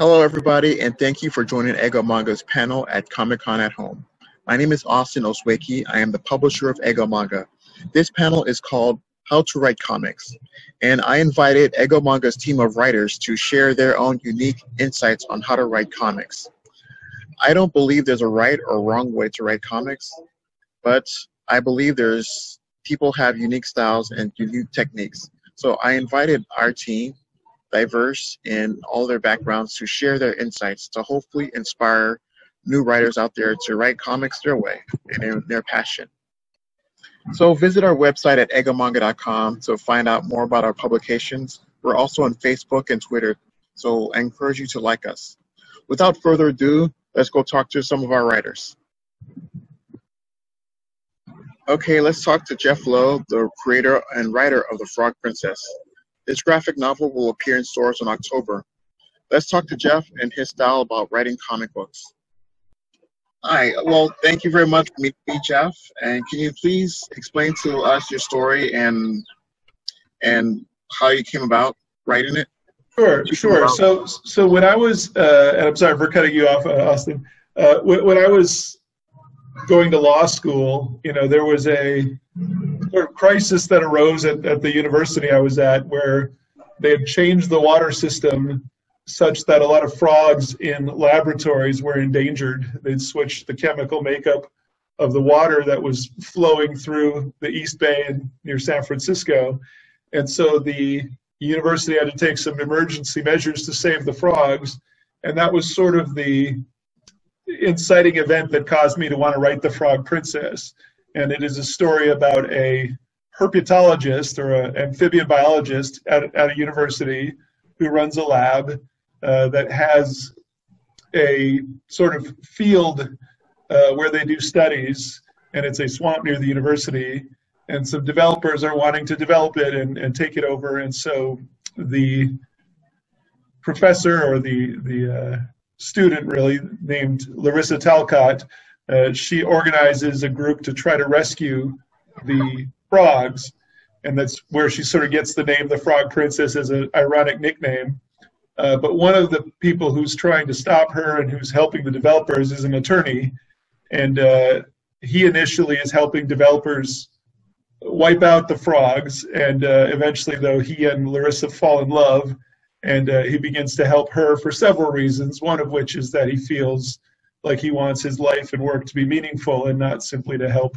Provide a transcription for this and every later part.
Hello, everybody, and thank you for joining Ego Manga's panel at Comic-Con at Home. My name is Austin Osweki. I am the publisher of Ego Manga. This panel is called How to Write Comics, and I invited Ego Manga's team of writers to share their own unique insights on how to write comics. I don't believe there's a right or wrong way to write comics, but I believe people have unique styles and unique techniques. So I invited our team, diverse in all their backgrounds, to share their insights to hopefully inspire new writers out there to write comics their way and in their passion. So visit our website at egomanga.com to find out more about our publications. We're also on Facebook and Twitter, so I encourage you to like us. Without further ado, let's go talk to some of our writers. Okay, let's talk to Jeff Lowe, the creator and writer of The Frog Princess. This graphic novel will appear in stores in October. Let's talk to Jeff and his style about writing comic books. Hi, well, thank you very much for meeting me, Jeff. And can you please explain to us your story and how you came about writing it? Sure. So when I was, and I'm sorry for cutting you off, Austin. When I was going to law school, there was a sort of crisis that arose at the university I was at, where they had changed the water system such that a lot of frogs in laboratories were endangered. They'd switched the chemical makeup of the water that was flowing through the East Bay and near San Francisco. And so the university had to take some emergency measures to save the frogs. And that was sort of the inciting event that caused me to want to write The Frog Princess. And it is a story about a herpetologist or an amphibian biologist at a university who runs a lab that has a sort of field where they do studies, and it's a swamp near the university, and some developers are wanting to develop it and take it over. And so the professor, or the student really, named Larissa Talcott, she organizes a group to try to rescue the frogs, and that's where she sort of gets the name The Frog Princess as an ironic nickname. But one of the people who's trying to stop her and who's helping the developers is an attorney, and he initially is helping developers wipe out the frogs, and eventually, though, he and Larissa fall in love, and he begins to help her for several reasons, one of which is that he feels like he wants his life and work to be meaningful and not simply to help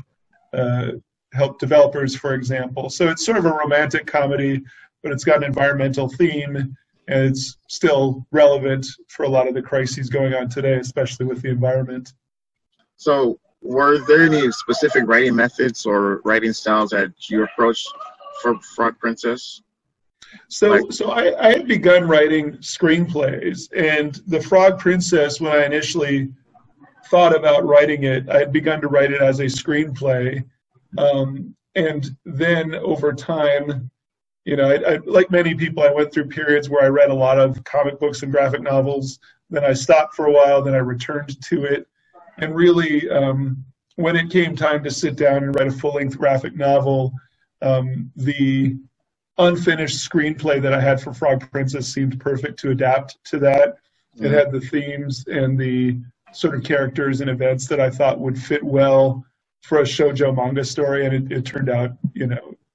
developers, for example. So it's sort of a romantic comedy, but it's got an environmental theme, and it's still relevant for a lot of the crises going on today, especially with the environment. So were there any specific writing methods or writing styles that you approached for Frog Princess? So I had begun writing screenplays, and The Frog Princess, when I initially thought about writing it, I had begun to write it as a screenplay. And then over time, I, like many people, I went through periods where I read a lot of comic books and graphic novels. Then I stopped for a while, then I returned to it. And really, when it came time to sit down and write a full-length graphic novel, the unfinished screenplay that I had for Frog Princess seemed perfect to adapt to that. It had the themes and the sort of characters and events that I thought would fit well for a shoujo manga story, and it turned out,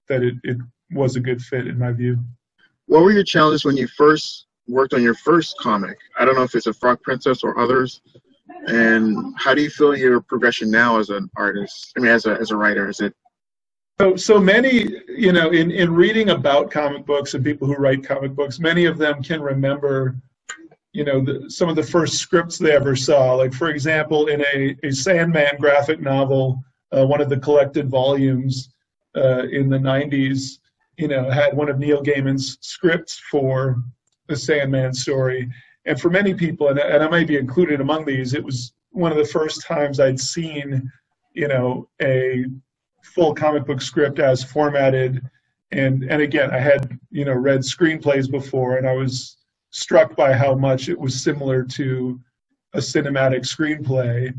that it was a good fit in my view. What were your challenges when you first worked on your first comic? I don't know if it's a Frog Princess or others. And how do you feel your progression now as an artist? I mean, as a writer, is it? So many, in reading about comic books and people who write comic books, many of them can remember, some of the first scripts they ever saw. Like, for example, in a Sandman graphic novel, one of the collected volumes in the 90s, had one of Neil Gaiman's scripts for the Sandman story. And for many people, and I might be included among these, it was one of the first times I'd seen, a full comic book script as formatted. And again, I had, read screenplays before, and I was struck by how much it was similar to a cinematic screenplay.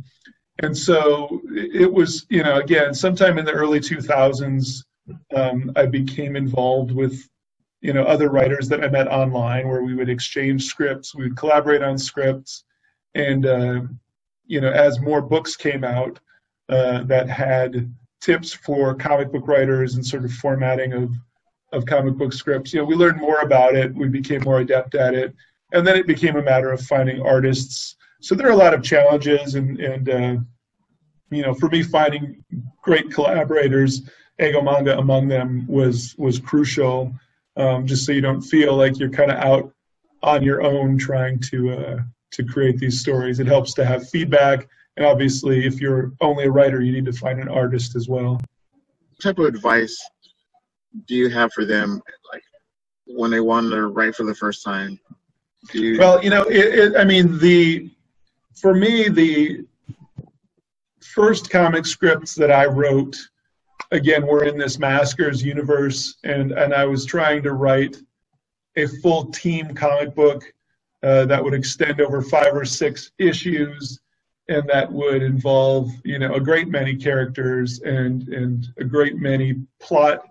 And so it was, again, sometime in the early 2000s, I became involved with, other writers that I met online, where we would exchange scripts, we would collaborate on scripts, and as more books came out that had tips for comic book writers and sort of formatting of comic book scripts, we learned more about it, we became more adept at it, and then it became a matter of finding artists. So there are a lot of challenges, and for me, finding great collaborators, Ego Manga among them, was crucial, just so you don't feel like you're kind of out on your own trying to create these stories. It helps to have feedback, and obviously, if you're only a writer, you need to find an artist as well. What type of advice do you have for them, like when they want to write for the first time? Well, for me, the first comic scripts that I wrote, again, were in this Maskers universe, and I was trying to write a full team comic book that would extend over 5 or 6 issues, and that would involve, a great many characters and a great many plot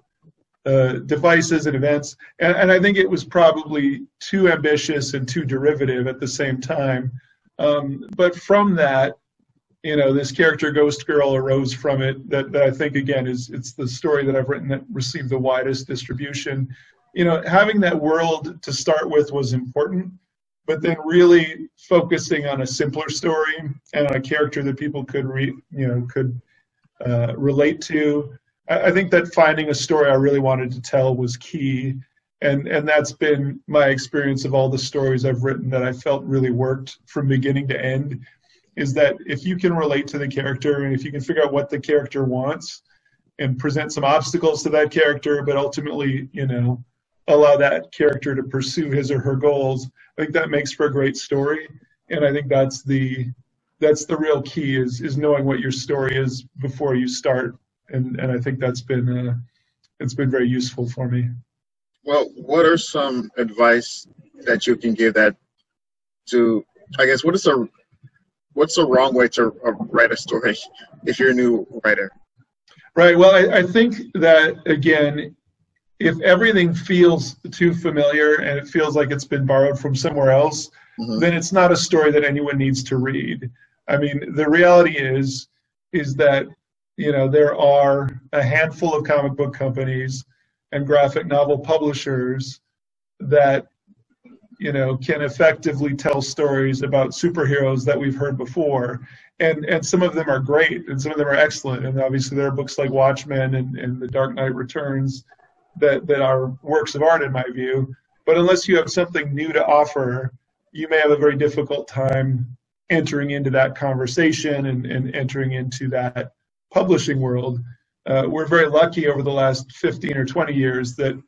devices and events. And I think it was probably too ambitious and too derivative at the same time. But from that, this character Ghost Girl arose from it, that I think, again, it's the story that I've written that received the widest distribution. Having that world to start with was important, but then really focusing on a simpler story and on a character that people could relate to. I think that finding a story I really wanted to tell was key, and that's been my experience of all the stories I've written that I felt really worked from beginning to end, is that if you can relate to the character, and if you can figure out what the character wants and present some obstacles to that character, but ultimately, allow that character to pursue his or her goals, I think that makes for a great story. And I think that's the real key, is knowing what your story is before you start. And I think that's been it's been very useful for me. Well, what are some advice that you can give that to, I guess, what's the wrong way to write a story if you're a new writer? Right. Well, I think that, again, if everything feels too familiar and it feels like it's been borrowed from somewhere else, then it's not a story that anyone needs to read. I mean, the reality is that, there are a handful of comic book companies and graphic novel publishers that, can effectively tell stories about superheroes that we've heard before. And some of them are great, and some of them are excellent. And obviously there are books like Watchmen and The Dark Knight Returns that are works of art in my view. But unless you have something new to offer, you may have a very difficult time entering into that conversation and entering into that publishing world. We're very lucky over the last 15 or 20 years that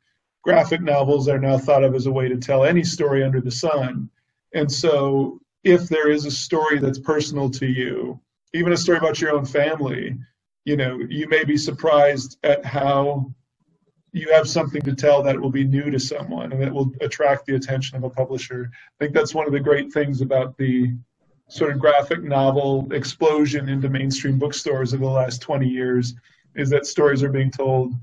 graphic novels are now thought of as a way to tell any story under the sun. And so if there is a story that's personal to you, even a story about your own family, you may be surprised at how you have something to tell that will be new to someone and that will attract the attention of a publisher. I think that's one of the great things about the sort of graphic novel explosion into mainstream bookstores over the last 20 years, is that stories are being told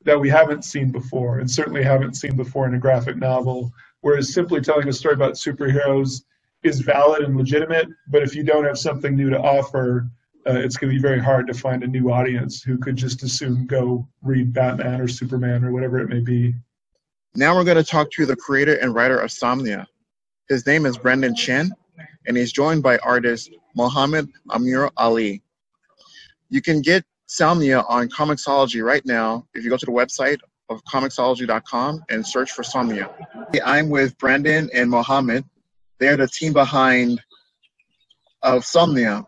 that we haven't seen before, and certainly haven't seen before in a graphic novel, whereas simply telling a story about superheroes is valid and legitimate, but if you don't have something new to offer, it's going to be very hard to find a new audience who could just as soon go read Batman or Superman or whatever it may be. Now we're going to talk to the creator and writer of Somnia. His name is Brendan Chen, and he's joined by artist Mohammed Amir Ali. You can get Somnia on Comixology right now if you go to the website of Comixology.com and search for Somnia. I'm with Brandon and Mohammed. They're the team behind of Somnia.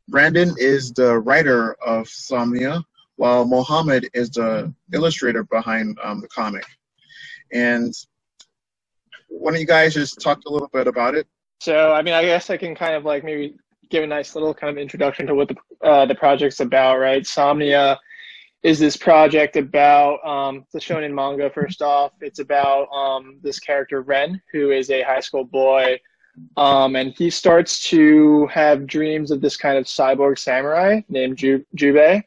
Brandon is the writer of Somnia, while Mohammed is the illustrator behind the comic. And why don't you guys just talk a little bit about it? So, I guess I can kind of like maybe give a nice little kind of introduction to what the project's about, right? Somnia is this project about the shonen manga, first off. It's about this character, Ren, who is a high school boy. And he starts to have dreams of this kind of cyborg samurai named Jubei.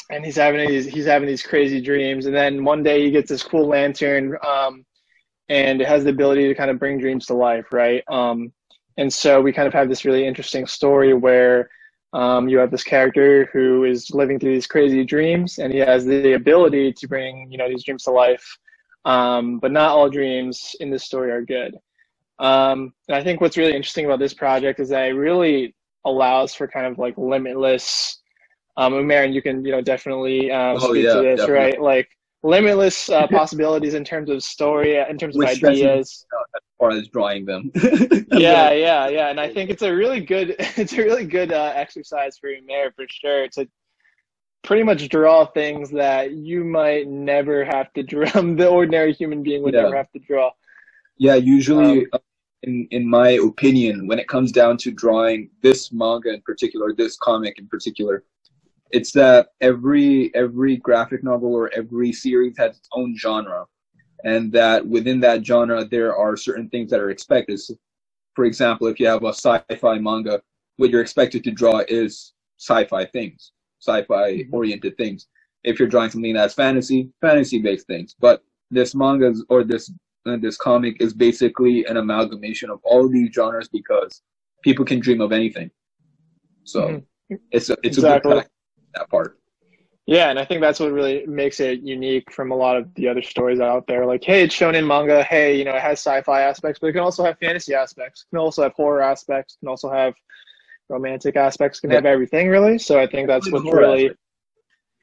and he's having these crazy dreams, and then one day he gets this cool lantern, and it has the ability to kind of bring dreams to life, right? And so we kind of have this really interesting story where you have this character who is living through these crazy dreams, and he has the ability to bring, these dreams to life. But not all dreams in this story are good. And I think what's really interesting about this project is that it really allows for kind of like limitless, Umair, you can, definitely speak to this, definitely. Right? Like limitless possibilities in terms of story, in terms of ideas. As far as drawing them. yeah. And I think it's a really good exercise for Umair for sure, to pretty much draw things that you might never have to draw. The ordinary human being would never have to draw. Yeah, usually, in my opinion, when it comes down to drawing this manga in particular, this comic in particular, it's that every graphic novel or every series has its own genre, and that within that genre there are certain things that are expected. So, for example, if you have a sci-fi manga, what you're expected to draw is sci-fi things, sci-fi oriented things. If you're drawing something that's fantasy-based things. But this manga or this comic is basically an amalgamation of all of these genres because people can dream of anything. So it's a good fact, that part. Yeah, and I think that's what really makes it unique from a lot of the other stories out there. Like, hey, it's shown in manga. Hey, it has sci-fi aspects, but it can also have fantasy aspects. It can also have horror aspects. It can also have romantic aspects. It can have everything, really. So I think that's what's really...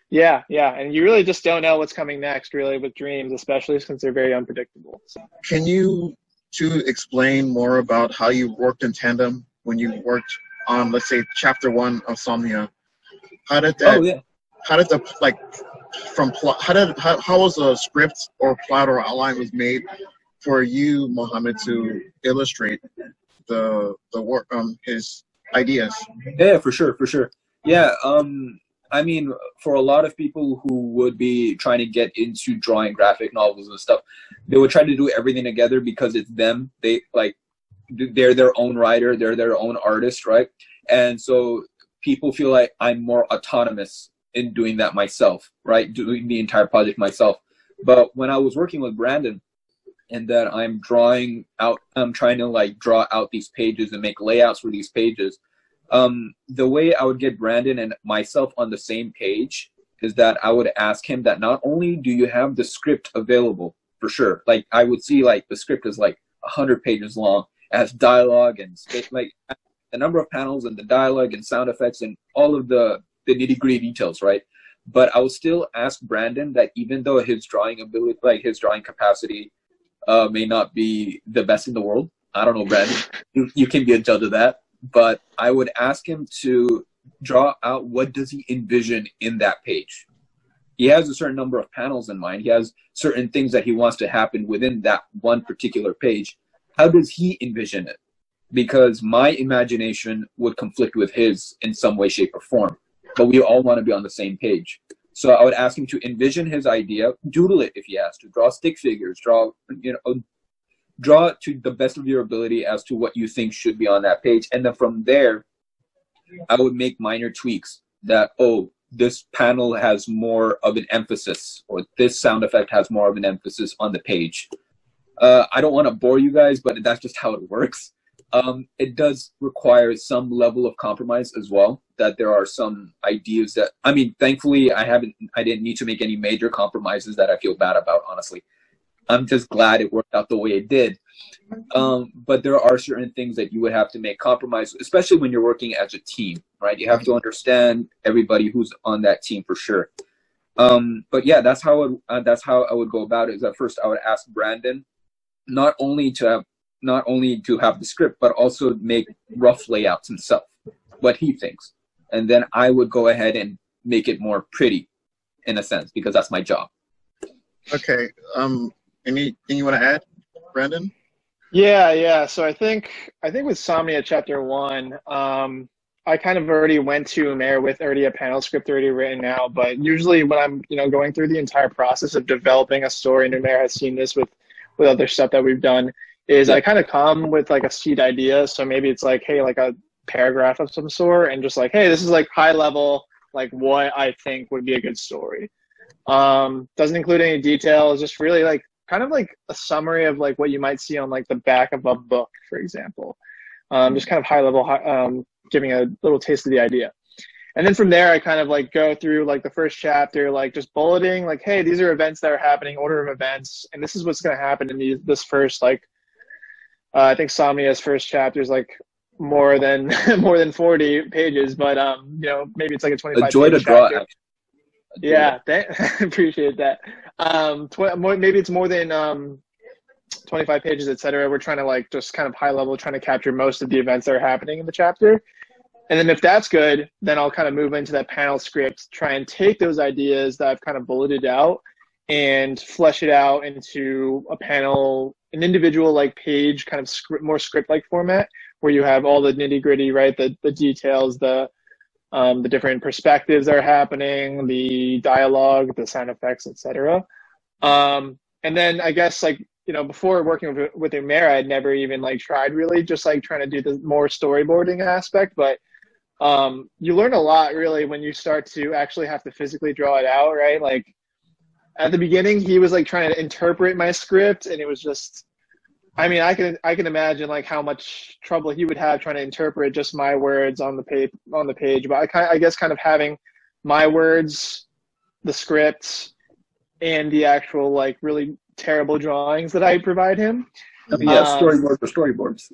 Yeah. And you really just don't know what's coming next, really, with dreams, especially since they're very unpredictable. So. Can you two explain more about how you worked in tandem when you worked on, let's say, chapter 1 of Somnia? How did that... How was the script or plot or outline was made for you, Mohammed, to illustrate the work, his ideas? Yeah, for sure. Yeah, I mean, for a lot of people who would be trying to get into drawing graphic novels and stuff, they would try to do everything together because it's them. They're their own writer, they're their own artist, right? And so people feel like I'm more autonomous in doing that myself, right? Doing the entire project myself. But when I was working with Brandon and that I'm trying to draw out these pages and make layouts for these pages, the way I would get Brandon and myself on the same page is that I would ask him that not only do you have the script available, for sure, like I would see like the script is like 100 pages long, it has dialogue and like the number of panels and the dialogue and sound effects and all of the nitty-gritty details, right? But I would still ask Brandon that even though his drawing ability, like his drawing capacity, may not be the best in the world. I don't know, Brandon. You can be a judge of that. But I would ask him to draw out what does he envision in that page. He has a certain number of panels in mind. He has certain things that he wants to happen within that one particular page. How does he envision it? Because my imagination would conflict with his in some way, shape, or form. But we all want to be on the same page. So I would ask him to envision his idea, doodle it if he has to, draw stick figures, draw to the best of your ability as to what you think should be on that page. And then from there, I would make minor tweaks that, this panel has more of an emphasis, or this sound effect has more of an emphasis on the page. I don't want to bore you guys, but that's just how it works. It does require some level of compromise as well, that there are some ideas that, I mean, thankfully I didn't need to make any major compromises that I feel bad about, honestly. I'm just glad it worked out the way it did. But there are certain things that you would have to make compromise, especially when you're working as a team, right? You have to understand everybody who's on that team for sure. But yeah, that's how I would go about it. Is at first I would ask Brandon not only to have the script, but also make rough layouts himself, what he thinks. And then I would go ahead and make it more pretty, in a sense, because that's my job. Okay. Anything you want to add, Brandon? Yeah. So I think with Somnia Chapter 1, I kind of already went to Umair with already a panel script already written out. But usually when I'm going through the entire process of developing a story, and Umair has seen this with other stuff that we've done, is I kind of come with like a seed idea. So maybe it's like, hey, like a paragraph of some sort, and just like, hey, this is like high level like what I think would be a good story. Doesn't include any details, just really like kind of like a summary of like what you might see on like the back of a book, for example. Just kind of high level, giving a little taste of the idea. And then from there, I kind of like go through like the first chapter, like just bulleting, like, hey, these are events that are happening, order of events, and this is what's going to happen in this first, like, I think Somnia's first chapter is like more than 40 pages, but you know, maybe it's like a 25. A joy to draw. Yeah, appreciate that. Maybe it's more than 25 pages, etc. We're trying to like just kind of high level, trying to capture most of the events that are happening in the chapter. And then if that's good, then I'll kind of move into that panel script, try and take those ideas that I've kind of bulleted out and flesh it out into a panel, an individual like page, kind of more script-like format, where you have all the nitty-gritty, right? The details, the different perspectives that are happening, the dialogue, the sound effects, etc. And then I guess like, you know, before working with Umera, I'd never even like tried really just like trying to do the more storyboarding aspect, but you learn a lot really when you start to actually have to physically draw it out, right? Like at the beginning, he was like trying to interpret my script, and it was just, I mean, I can imagine like how much trouble he would have trying to interpret just my words on the page. But I guess kind of having my words, the script, and the actual like really terrible drawings that I provide him. Yeah, storyboards.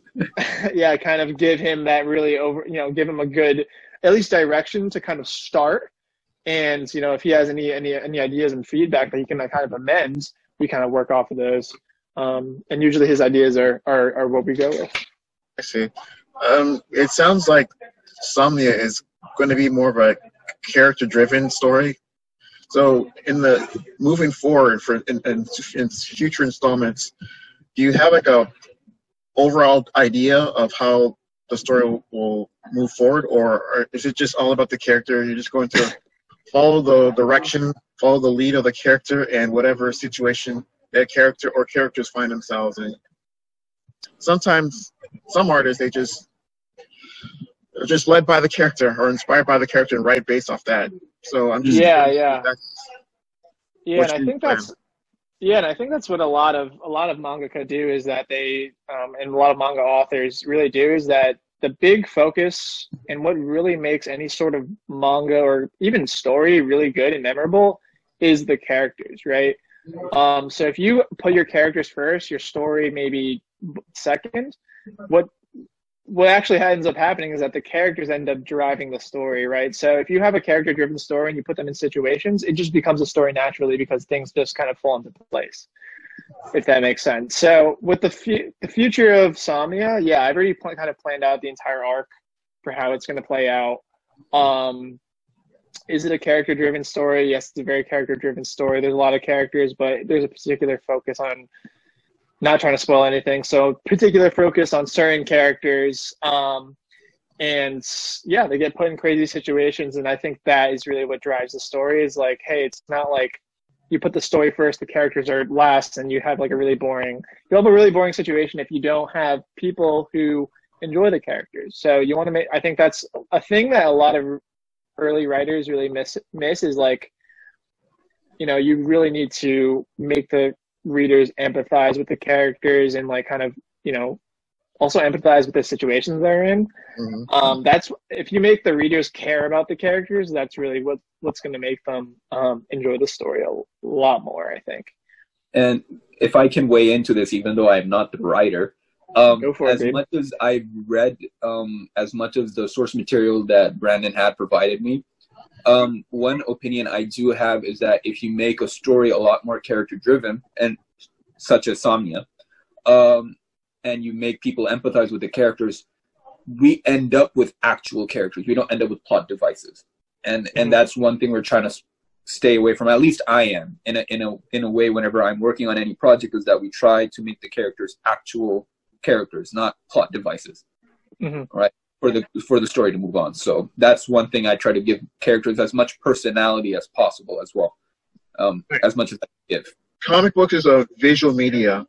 Yeah, kind of give him that really give him a good, at least direction to kind of start. And, you know, if he has any ideas and feedback that he can like kind of amend, we kind of work off of those. And usually his ideas are what we go with. I see. It sounds like Somnia is going to be more of a character-driven story. So in the moving forward in future installments, do you have like a overall idea of how the story will move forward, or is it just all about the character? You're just going to follow the direction, follow the lead of the character, and whatever situation that character or characters find themselves in. Sometimes some artists, they're just led by the character or inspired by the character and write based off that. So I'm just and I think that's what a lot of mangaka do, is that they and a lot of manga authors really do, is that the big focus and what really makes any sort of manga or even story really good and memorable is the characters, right? So if you put your characters first, your story maybe second, what actually ends up happening is that the characters end up driving the story, right? So if you have a character-driven story and you put them in situations, it just becomes a story naturally because things just kind of fall into place, if that makes sense. So with the future of Somnia, yeah, I've already kind of planned out the entire arc for how it's going to play out. Is it a character-driven story? Yes, it's a very character-driven story. There's a lot of characters, but there's a particular focus on, not trying to spoil anything, so particular focus on certain characters. And yeah, they get put in crazy situations, and I think that is really what drives the story, is like, hey, it's not like you put the story first, the characters are last, and you have like a really boring situation if you don't have people who enjoy the characters. So you want to make, I think that's a thing that a lot of early writers really miss is like, you know, you really need to make the readers empathize with the characters and like kind of, you know, also empathize with the situations they're in. Mm-hmm. That's, if you make the readers care about the characters, that's really what's going to make them enjoy the story a lot more, I think. And if I can weigh into this, even though I'm not the writer, much as I've read as much of the source material that Brandon had provided me, one opinion I do have is that if you make a story a lot more character driven, and such as Somnia, and you make people empathize with the characters, we end up with actual characters. We don't end up with plot devices, and that's one thing we're trying to stay away from. At least I am in a way whenever I'm working on any project, is that we try to make the characters actual characters, not plot devices. Mm-hmm. Right. For the story to move on. So that's one thing I try to give characters as much personality as possible as well, as much as I can give. Comic book is a visual media.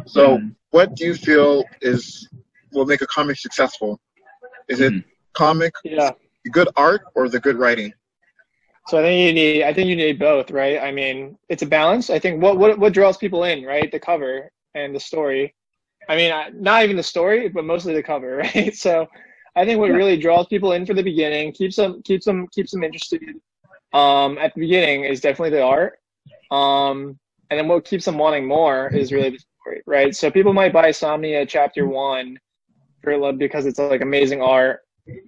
So what do you feel will make a comic successful? Is it good art or the good writing? So I think you need both, right? I mean, it's a balance. I think what draws people in, right? The cover and the story. I mean, not even the story, but mostly the cover, right? So I think what really draws people in for the beginning, keeps them interested at the beginning is definitely the art. And then what keeps them wanting more is really the story, right? So people might buy Somnia Chapter 1 because it's like amazing art.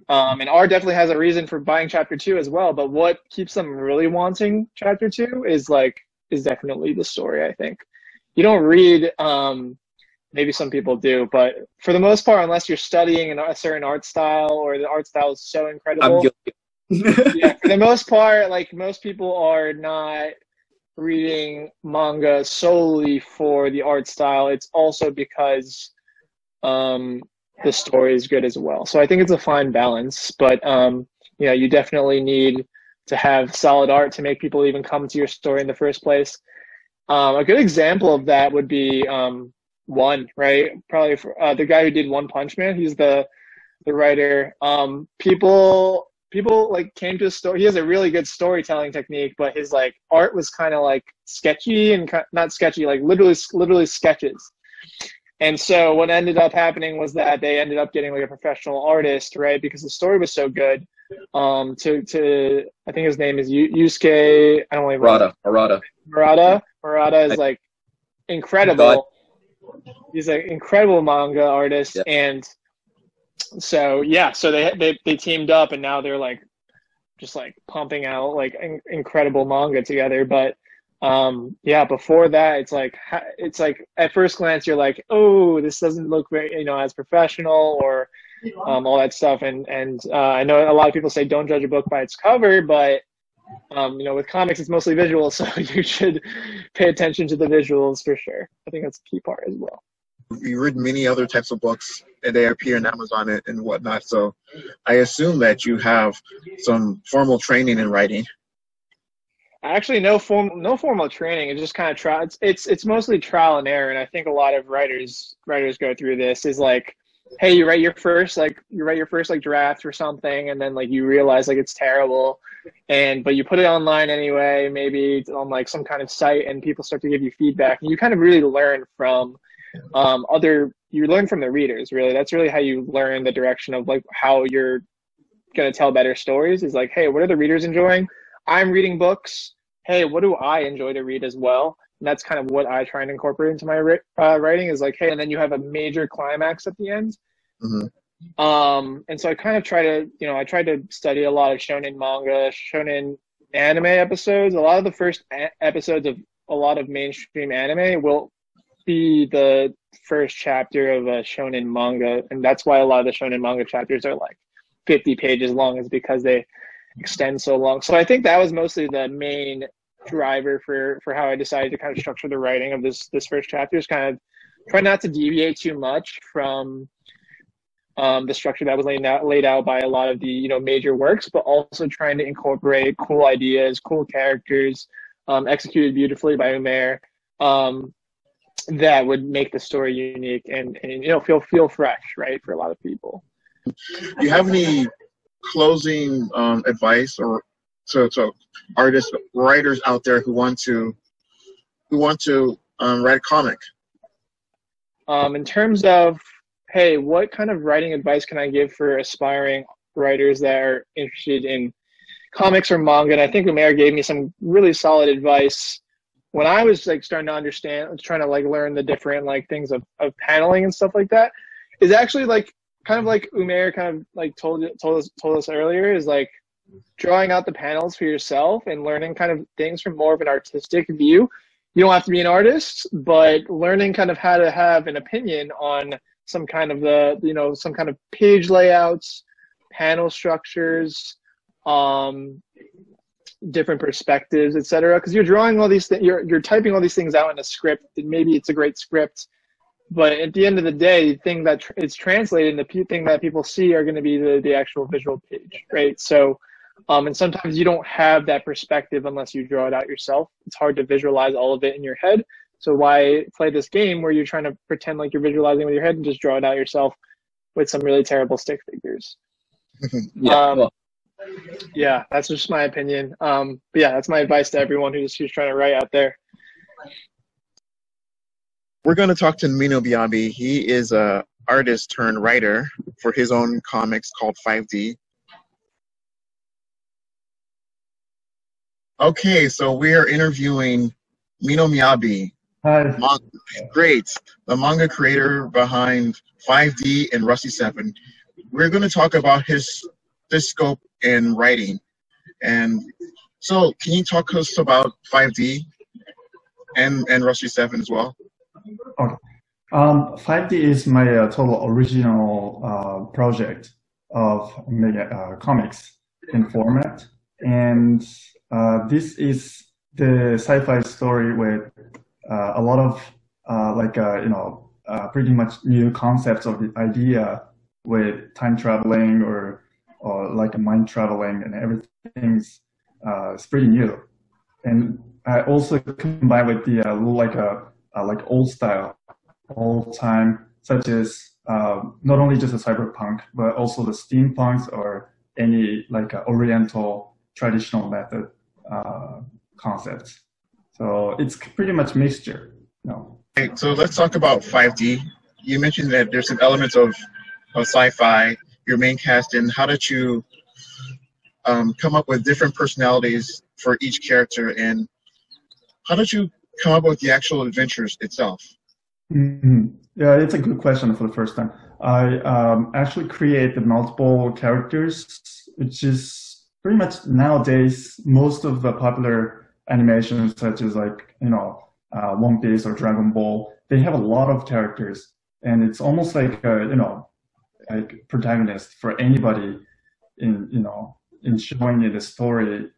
And art definitely has a reason for buying Chapter 2 as well. But what keeps them really wanting Chapter 2 is definitely the story, I think. You don't read, maybe some people do, but for the most part, unless you're studying a certain art style or the art style is so incredible. I'm guilty. Yeah, for the most part, like most people are not reading manga solely for the art style. It's also because the story is good as well. So I think it's a fine balance, but you definitely need to have solid art to make people even come to your story in the first place. A good example of that would be One, right? Probably for, the guy who did One Punch Man. He's the writer. People like came to his story. He has a really good storytelling technique, but his like art was kind of like sketchy and not sketchy, like literally sketches. And so what ended up happening was that they ended up getting like a professional artist, right? Because the story was so good. To I think his name is Yusuke. I don't even Murata is like incredible. He's an incredible manga artist, and so they teamed up, and now they're like just like pumping out like incredible manga together. But before that, it's like at first glance you're like, oh, this doesn't look very as professional or all that stuff. And I know a lot of people say don't judge a book by its cover, but with comics it's mostly visual, so you should pay attention to the visuals for sure. I think that's a key part as well. You read many other types of books, and they appear on Amazon and whatnot. So I assume that you have some formal training in writing. Actually, no formal training. It's just kind of trial. It's mostly trial and error, and I think a lot of writers go through this. Is like, hey, you write your first draft or something, and then like you realize like it's terrible, but you put it online anyway, maybe on like some kind of site, and people start to give you feedback, and you kind of really learn from you learn from the readers. Really, that's really how you learn the direction of like how you're gonna tell better stories. Is like, hey, what are the readers enjoying? I'm reading books. Hey, what do I enjoy to read as well? And that's kind of what I try and incorporate into my writing is like, hey, and then you have a major climax at the end. Mm-hmm. And so I kind of try to study a lot of shonen manga, shonen anime episodes. A lot of the first episodes of a lot of mainstream anime will be the first chapter of a shonen manga. And that's why a lot of the shonen manga chapters are like 50 pages long, is because they extend so long. So I think that was mostly the main driver for how I decided to kind of structure the writing of this first chapter, is kind of try not to deviate too much from the structure that was laid out by a lot of the major works, but also trying to incorporate cool ideas, cool characters, executed beautifully by Umair, that would make the story unique and feel fresh, right, for a lot of people. Do you have any closing advice or so artists, writers out there who want to write a comic? In terms of, hey, what kind of writing advice can I give for aspiring writers that are interested in comics or manga? And I think Umair gave me some really solid advice when I was like starting to understand, trying to like learn the different like things of paneling and stuff like that. Is actually like kind of like Umair kind of like told us earlier, is like drawing out the panels for yourself and learning kind of things from more of an artistic view. You don't have to be an artist, but learning kind of how to have an opinion on some kind of some kind of page layouts, panel structures, different perspectives, etc. Because you're drawing all these things, you're typing all these things out in a script, and maybe it's a great script, but at the end of the day, the thing that it's translated, the thing that people see are going to be the actual visual page, right? So, and sometimes you don't have that perspective unless you draw it out yourself. It's hard to visualize all of it in your head. So why play this game where you're trying to pretend like you're visualizing with your head and just draw it out yourself with some really terrible stick figures? Yeah, that's just my opinion. But yeah, that's my advice to everyone who's trying to write out there. We're going to talk to Mino Biabi. He is a artist turned writer for his own comics called 5D. Okay, so we are interviewing Mino Miyabi. Hi. Great, the manga creator behind 5D and Rusty 7. We're going to talk about his scope in writing. And so, can you talk to us about 5D and Rusty 7 as well? Okay. 5D is my total original project of comics in format, and this is the sci-fi story with a lot of pretty much new concepts of the idea with time traveling or like mind traveling, and everything's it's pretty new. And I also combine with the like old style, old time, such as not only just a cyberpunk, but also the steampunks or any like oriental traditional method concepts. So it's pretty much mixture. No. Okay, so let's talk about 5D. You mentioned that there's some elements of sci-fi, your main cast, and how did you come up with different personalities for each character, and how did you come up with the actual adventures itself? Mm-hmm. Yeah, it's a good question for the first time. I actually created multiple characters, which is pretty much nowadays most of the popular animations, such as like One Piece or Dragon Ball. They have a lot of characters, and it's almost like like protagonist for anybody in showing it a story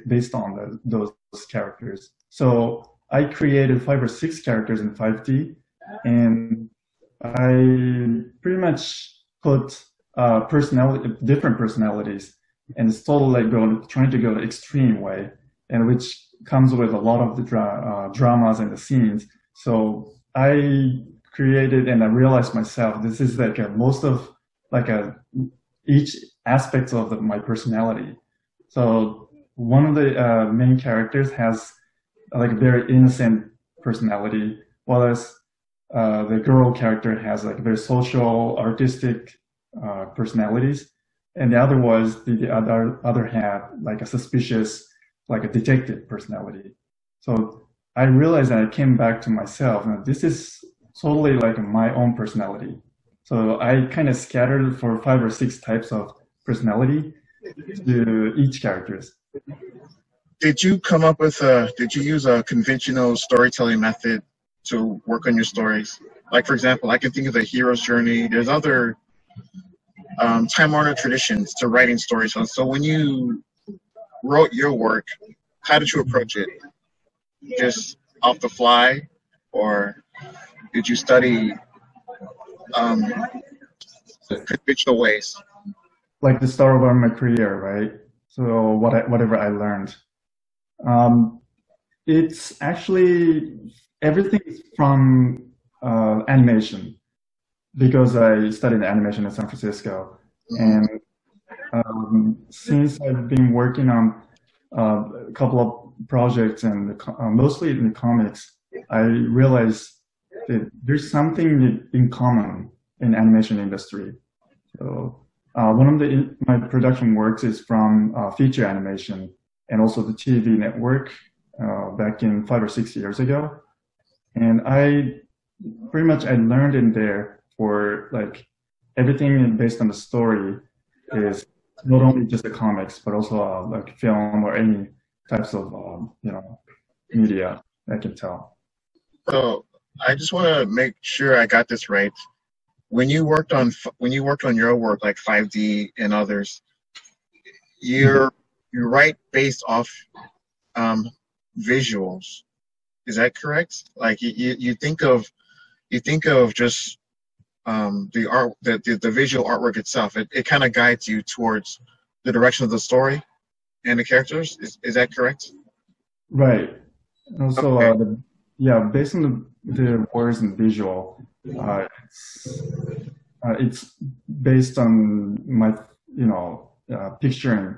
based on those characters. So I created 5 or 6 characters in 5D, and I pretty much put different personalities, and it's totally like trying to go the extreme way, and which comes with a lot of the dramas and the scenes. So I created, and I realized myself, this is like most of each aspect of my personality. So one of the main characters has like a very innocent personality, while as the girl character has like very social, artistic personalities, and the other had like a suspicious, like a detective personality. So I realized that I came back to myself, and this is totally like my own personality. So I kind of scattered for 5 or 6 types of personality to each characters. Did you come up with did you use a conventional storytelling method to work on your stories? Like, for example, I can think of the hero's journey. There's other time-honored traditions to writing stories. So when you wrote your work, how did you approach it? Just off the fly, or did you study conventional ways? Like the start of my career, right? So whatever I learned. It's actually everything from animation, because I studied animation in San Francisco, and since I've been working on a couple of projects and mostly in the comics, I realized that there's something in common in animation industry. So one of my production works is from feature animation and also the TV network back in 5 or 6 years ago. And I learned in there for like everything based on the story is not only just the comics, but also like film or any types of media I can tell. So I just want to make sure I got this right. When you worked on your work, like 5D and others, you write based off visuals. Is that correct? Like you think of just the art, the visual artwork itself. It kind of guides you towards the direction of the story and the characters. Is that correct? Right. And also, Okay. based on the words and visual, it's based on my picturing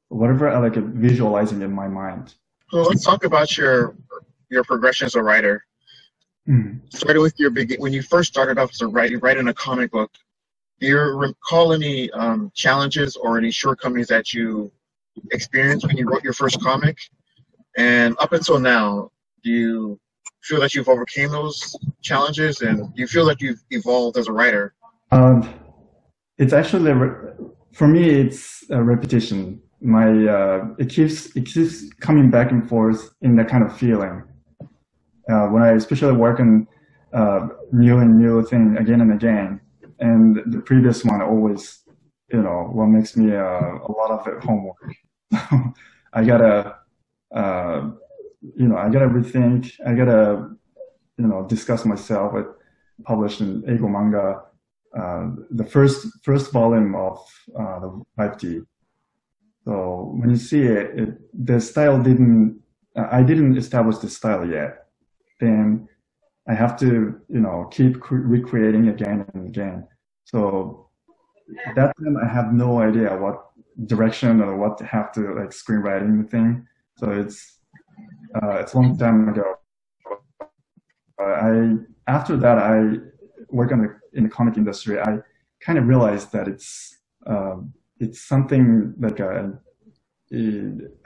whatever I like visualizing in my mind. So let's talk about your progression as a writer. Starting with when you first started off as a writing a comic book, do you recall any challenges or any shortcomings that you experienced when you wrote your first comic? And up until now, do you feel that you've overcame those challenges, and do you feel that you've evolved as a writer? It's actually, for me, it's a repetition. It keeps coming back and forth in that kind of feeling. When I especially work on new and new thing again and again, and the previous one always, what makes me a lot of homework. I gotta rethink. I gotta, discuss myself with publishing Eigo Manga, the first volume of the 5D. So when you see it, the style I didn't establish the style yet. Then I have to, keep recreating again and again. So at that time, I have no idea what direction or what to have to screenwriting thing. So it's a long time ago. After that, I work in the comic industry. I kind of realized that it's something like I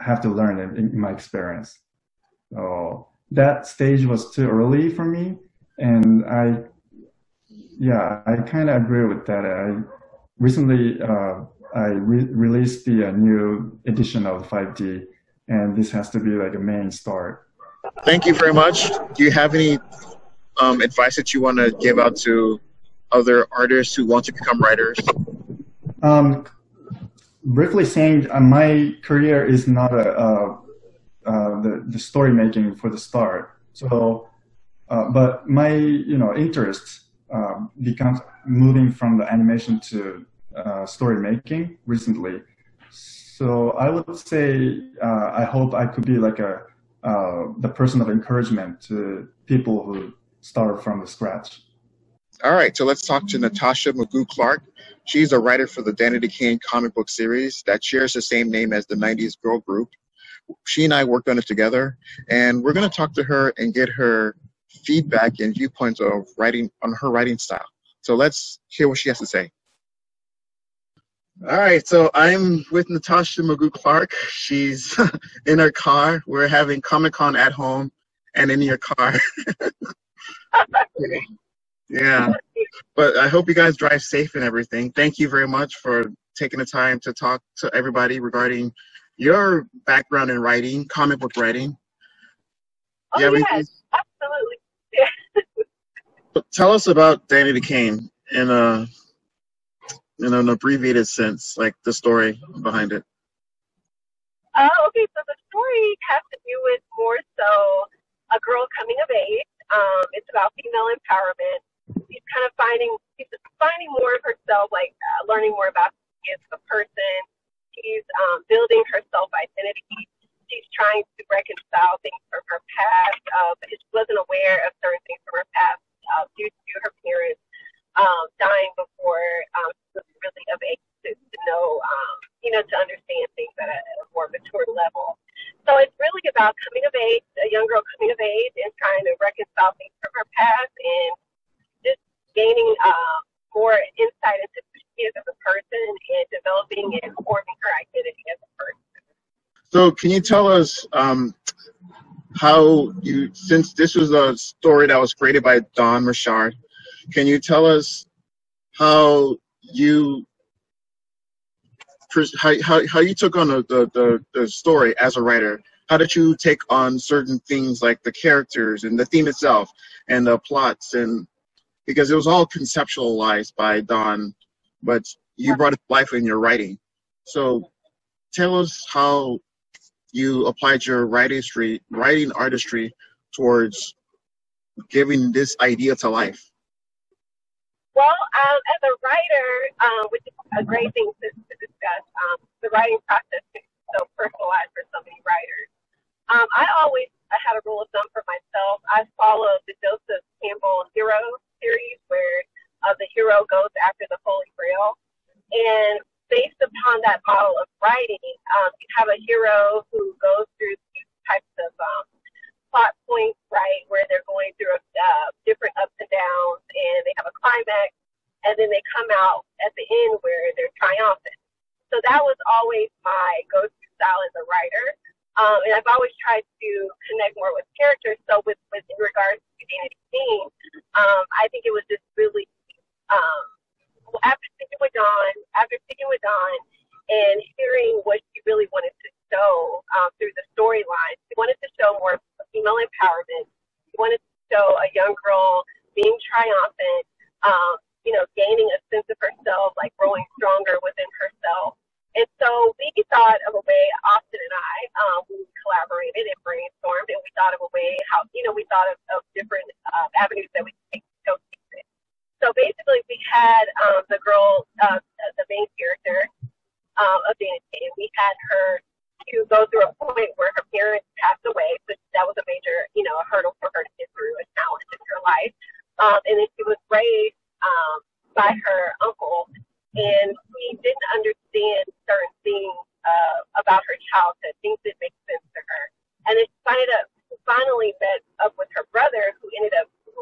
have to learn in my experience. So that stage was too early for me, and I kind of agree with that. Recently released the new edition of 5D, and this has to be like a main start. Thank you very much. Do you have any advice that you want to give out to other artists who want to become writers? Briefly saying, my career is not the story making for the start. So, but my interest becomes moving from the animation to story making recently. So I would say I hope I could be like the person of encouragement to people who start from the scratch. All right, so let's talk to Natasha Magoo-Clark. She's a writer for the Danity Kane comic book series that shares the same name as the 90s girl group. She and I worked on it together, and we're going to talk to her and get her feedback and viewpoints of her writing style. So let's hear what she has to say. All right, so I'm with Natasha Magoo-Clark. She's in her car. We're having Comic-Con at home and in your car. Yeah, but I hope you guys drive safe and everything. Thank you very much for taking the time to talk to everybody regarding your background in writing, comic book writing. Oh, yes, absolutely. Yeah. Tell us about Danity Kane in an abbreviated sense, like the story behind it. Okay, so the story has to do with more so a girl coming of age. It's about female empowerment. She's kind of finding more of herself, learning more about who she is as a person. She's building her self-identity. She's trying to reconcile things from her past, but she wasn't aware of certain things from her past due to her parents dying before she was really of age to know, to understand things at a more mature level. So it's really about coming of age, a young girl coming of age and trying to reconcile things from her past and just gaining more insight into who she is as a person and developing and forming her identity as a person. So can you tell us since this was a story that was created by Don Richard, can you tell us how you took on the story as a writer? How did you take on certain things like the characters and the theme itself and the plots, and because it was all conceptualized by Don, but you brought it to life in your writing. So tell us how you applied your writing artistry towards giving this idea to life. Well, as a writer, which is a great thing to discuss, the writing process is so personalized for so many writers. I always had a rule of thumb for myself. I followed the Joseph Campbell Hero series where the hero goes after the Holy Grail. And based upon that model, have a hero who goes through these types of plot points, right, where they're going through different ups and downs, and they have a climax, and then they come out at the end where they're triumphant. So that was always my go-to style as a writer. And I've always tried to connect more with characters. So with in regards to Danity Kane, I think it was just really, after speaking with Dawn and hearing what she really wanted to show through the storyline, she wanted to show more female empowerment. She wanted to show a young girl being triumphant, gaining a sense of herself, like growing stronger within herself. And so we thought of a way, Austin and I, we collaborated and brainstormed, and we thought of a way how, we thought of different avenues that we could take to go keep it. So basically we had the girl, the main character of Danity Kane, we had her to go through a point where her parents passed away, so that was a major, a hurdle for her to get through, a challenge in her life. And then she was raised by her uncle, and we didn't understand certain things about her childhood. Things didn't make sense to her. And then she finally met up with her brother, who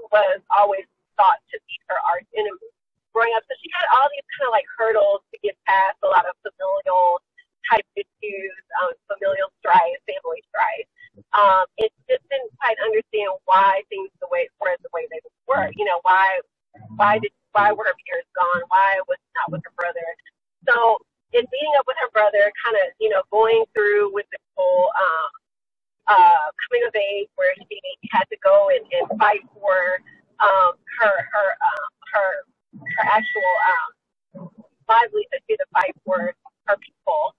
was always thought to be her arch enemy growing up. So she had all these kind of like hurdles to get past, a lot of familial type issues, familial strife, family strife. It just didn't quite understand why things were the way they were. Why were her parents gone? Why was she not with her brother? So in meeting up with her brother, kind of, going through with the whole coming of age where she had to go and fight for her actual livelihood. She had to fight for her people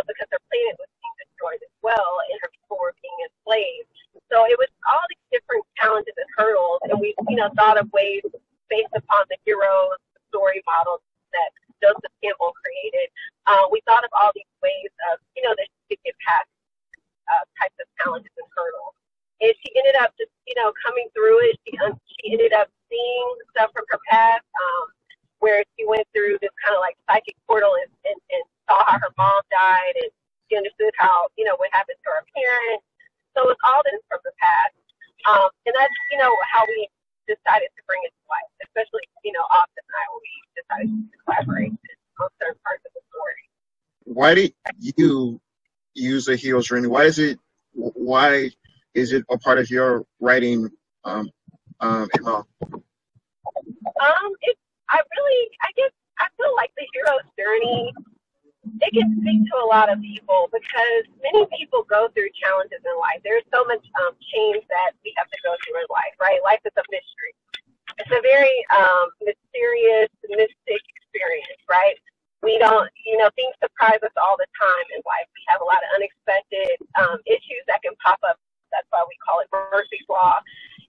because her planet was being destroyed as well, and her people were being enslaved. So it was all these different challenges and hurdles, and we, thought of ways based upon the heroes, the story models that Joseph Campbell created. We thought of all these ways of, that she could get past types of challenges and hurdles. And she ended up just, coming through it. She ended up seeing stuff from her past, where she went through this kind of like psychic portal and saw how her mom died, and she understood how, what happened to her parents. So it's all this from the past. And that's, how we decided to bring it to life, especially, Austin and I, when we decided to collaborate on certain parts of the story. Why did you use a hero's journey? Why is it a part of your writing, ML? I feel like the hero's journey, it can speak to a lot of people, because many people go through challenges in life. There's so much change that we have to go through in life, right? Life is a mystery. It's a very mysterious, mystic experience, right? We don't, things surprise us all the time in life. We have a lot of unexpected issues that can pop up. That's why we call it Murphy's Law.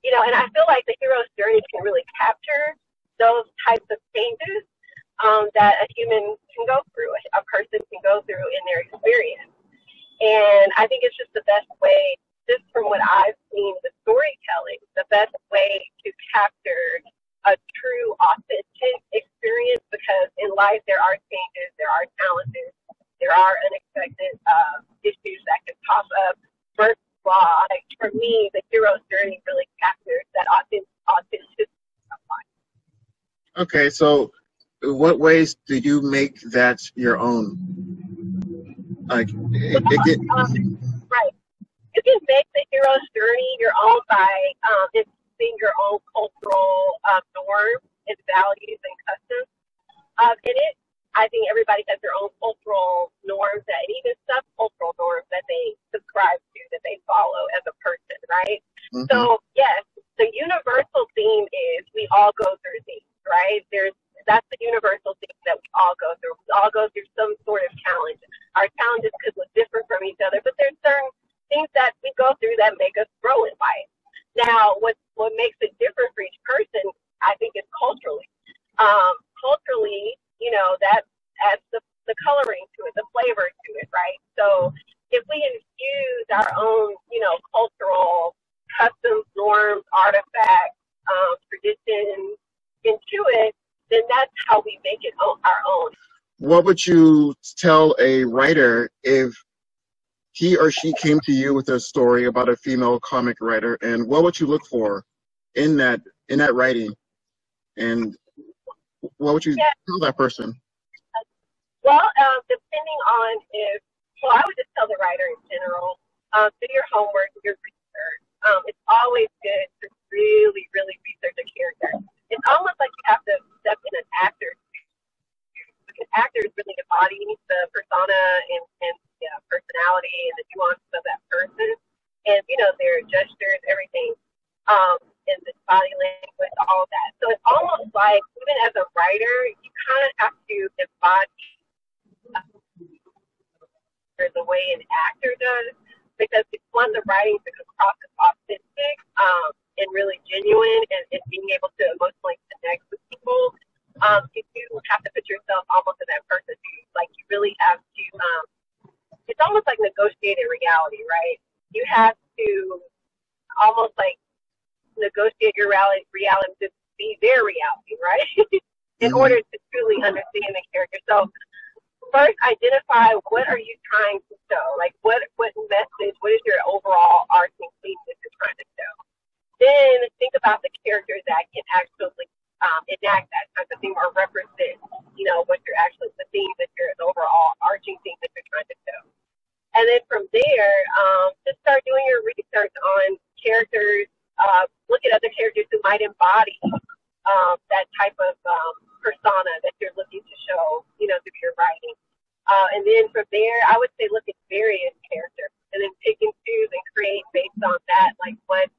And I feel like the hero's journey can really capture those types of changes that a human can go through, a person can go through in their experience. And I think it's just the best way, just from what I've seen with storytelling, the best way to capture a true, authentic experience, because in life there are changes, there are challenges, there are unexpected issues that can pop up. First of all, for me, the hero's journey really captures that authenticity of life. Okay, so what ways do you make that your own? Right. You can make the hero's journey your own by instilling your own cultural norms and values and customs in it. I think everybody has their own cultural norms and even subcultural norms that they subscribe to, that they follow as a person, right? Mm-hmm. So, yes, the universal theme is we all go through things, right? That's the universal thing that we all go through. We all go through some sort of challenge. Our challenges could look different from each other, but there's certain things that we go through that make us grow in life. Now, what makes it different for each person, I think, is culturally. Culturally, that adds the coloring to it, the flavor to it, right? So if we infuse our own, cultural customs, norms, artifacts, traditions into it, then that's how we make it our own. What would you tell a writer if he or she came to you with a story about a female comic writer, and what would you look for in that writing, and what would you tell that person? Well, depending on if, well, I would just tell the writer in general, do your homework, do your research. It's always good to really, really research a character. It's almost like you have to step in an actor's shoes, because actors really embody the persona and personality and the nuances of that person, and their gestures, everything, and the body language, all of that. So it's almost like, even as a writer, you kind of have to embody the way an actor does, because if you want the writing to come across as authentic and really genuine, and being able to emotionally connect with people, you do have to put yourself almost in that person's shoes. Like, you really have to, it's almost like negotiated reality, right? You have to almost like negotiate your reality to be their reality, right? In order to truly understand the character. So first, identify what are you trying to show? Like, what message, what is your overall arcing theme that you're trying to show? Then think about the characters that can actually enact that type of theme or represent, what you're actually, the theme that you're, the overall arching theme that you're trying to show. And then from there, just start doing your research on characters, look at other characters who might embody that type of persona that you're looking to show, through your writing. And then from there, I would say look at various characters and then pick and choose and create based on that, like what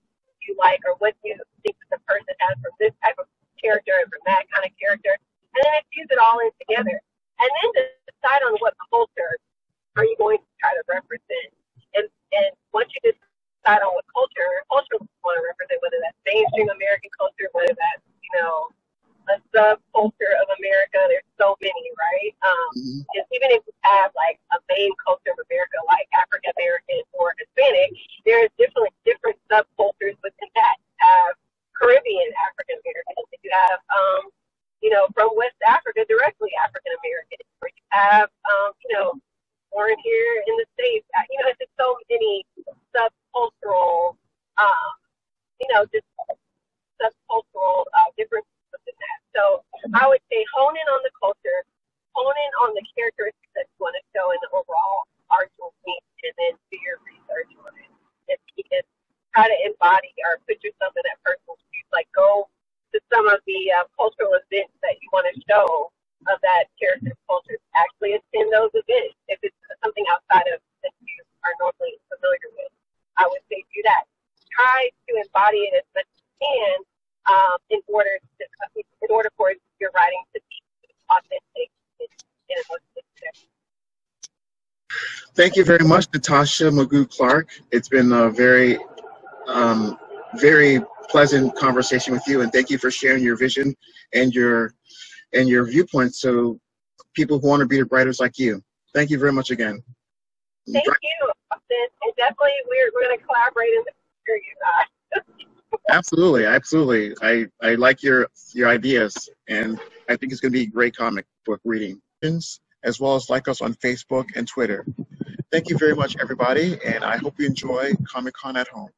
you like or what you think that the person has from this type of character and from that kind of character. And then infuse it all in together. And then decide on what culture are you going to try to represent. And once you decide on what culture you want to represent, whether that's mainstream American culture, whether that's, a subculture of America, there's so many, right? Just even if you have like a main culture of America, like African American or Hispanic, there's different subcultures within that. You have Caribbean African American, you have, from West Africa, directly African American, or you have, born here in the States. It's just so many subcultural, just subcultural differences within that. So I would say hone in on the culture, hone in on the characteristics that you want to show in the overall artful theme, and then do your research on it. And try to embody or put yourself in that person's shoes. Like, go to some of the cultural events that you want to show of that character's culture. Actually attend those events if it's something outside of that you are normally familiar with. I would say do that. Try to embody it as much as you can in order for your writing to be authentic and emotionally connected. Thank you very much, Natasha Magoo Clark. It's been a very, very pleasant conversation with you, and thank you for sharing your vision and your viewpoints to people who want to be writers like you. Thank you very much again. Thank you, Austin. And definitely we're going to collaborate in the future, you guys. Absolutely. I like your ideas, and I think it's going to be a great comic book reading, as well as like us on Facebook and Twitter. Thank you very much, everybody, and I hope you enjoy Comic-Con at Home.